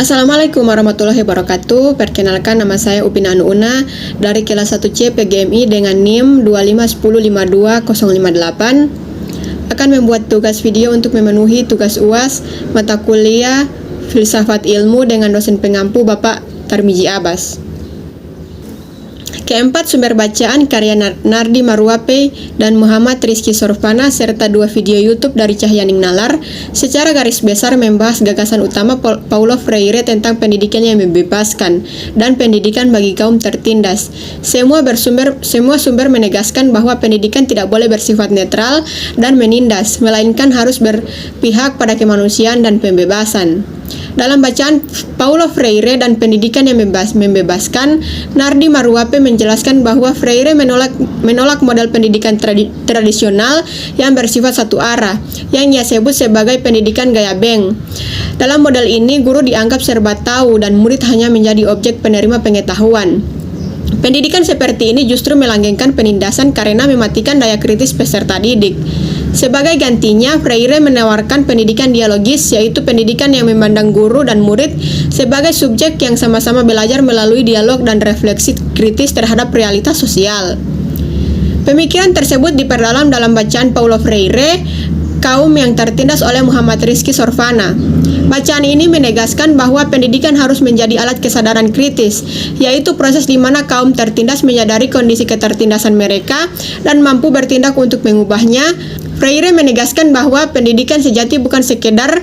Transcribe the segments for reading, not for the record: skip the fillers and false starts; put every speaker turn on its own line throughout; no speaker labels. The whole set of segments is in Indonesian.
Assalamualaikum warahmatullahi wabarakatuh. Perkenalkan, nama saya Upin Anuuna dari kelas 1C PGMI dengan NIM 251052058. Akan membuat tugas video untuk memenuhi tugas UAS mata kuliah Filsafat Ilmu dengan dosen pengampu Bapak Tarmizi Abbas. Keempat, sumber bacaan karya Nardi Maruape dan Muhammad Rizky Sorvana serta 2 video YouTube dari Cahyaning Nalar secara garis besar membahas gagasan utama Paulo Freire tentang pendidikan yang membebaskan dan pendidikan bagi kaum tertindas. Semua sumber menegaskan bahwa pendidikan tidak boleh bersifat netral dan menindas, melainkan harus berpihak pada kemanusiaan dan pembebasan. Dalam bacaan Paulo Freire dan pendidikan yang membebaskan, Nardi Maruape menjelaskan bahwa Freire menolak model pendidikan tradisional yang bersifat satu arah, yang ia sebut sebagai pendidikan gaya Beng. Dalam model ini, guru dianggap serba tahu dan murid hanya menjadi objek penerima pengetahuan. Pendidikan seperti ini justru melanggengkan penindasan karena mematikan daya kritis peserta didik. Sebagai gantinya, Freire menawarkan pendidikan dialogis, yaitu pendidikan yang memandang guru dan murid sebagai subjek yang sama-sama belajar melalui dialog dan refleksi kritis terhadap realitas sosial. Pemikiran tersebut diperdalam dalam bacaan Paulo Freire, Kaum yang Tertindas oleh Muhammad Rizky Sorvana. Bacaan ini menegaskan bahwa pendidikan harus menjadi alat kesadaran kritis, yaitu proses di mana kaum tertindas menyadari kondisi ketertindasan mereka dan mampu bertindak untuk mengubahnya. Freire menegaskan bahwa pendidikan sejati bukan sekedar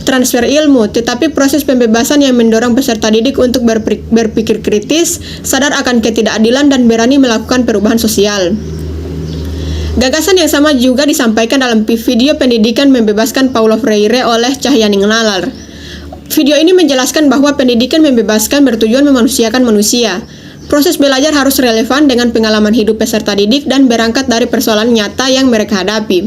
transfer ilmu, tetapi proses pembebasan yang mendorong peserta didik untuk berpikir kritis, sadar akan ketidakadilan, dan berani melakukan perubahan sosial. Gagasan yang sama juga disampaikan dalam video pendidikan membebaskan Paulo Freire oleh Cahyaning Nalar. Video ini menjelaskan bahwa pendidikan membebaskan bertujuan memanusiakan manusia. Proses belajar harus relevan dengan pengalaman hidup peserta didik dan berangkat dari persoalan nyata yang mereka hadapi.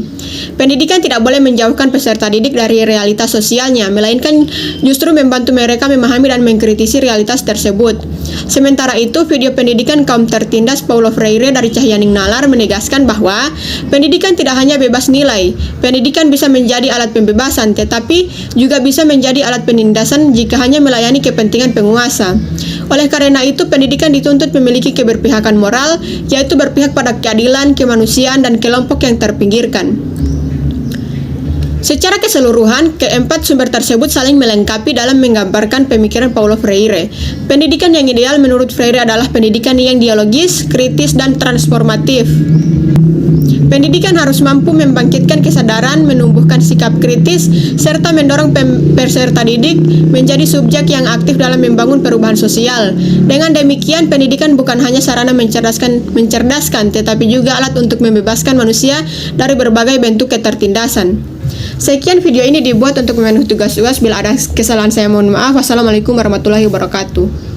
Pendidikan tidak boleh menjauhkan peserta didik dari realitas sosialnya, melainkan justru membantu mereka memahami dan mengkritisi realitas tersebut. Sementara itu, video pendidikan kaum tertindas Paulo Freire dari Cahyaning Nalar menegaskan bahwa pendidikan tidak hanya bebas nilai. Pendidikan bisa menjadi alat pembebasan, tetapi juga bisa menjadi alat penindasan jika hanya melayani kepentingan penguasa. Oleh karena itu, pendidikan dituntut memiliki keberpihakan moral, yaitu berpihak pada keadilan, kemanusiaan, dan kelompok yang terpinggirkan. Secara keseluruhan, keempat sumber tersebut saling melengkapi dalam menggambarkan pemikiran Paulo Freire. Pendidikan yang ideal menurut Freire adalah pendidikan yang dialogis, kritis, dan transformatif. Pendidikan harus mampu membangkitkan kesadaran, menumbuhkan sikap kritis, serta mendorong peserta didik menjadi subjek yang aktif dalam membangun perubahan sosial. Dengan demikian, pendidikan bukan hanya sarana mencerdaskan, tetapi juga alat untuk membebaskan manusia dari berbagai bentuk ketertindasan. Sekian video ini dibuat untuk memenuhi tugas UAS. Bila ada kesalahan saya mohon maaf. Wassalamualaikum warahmatullahi wabarakatuh.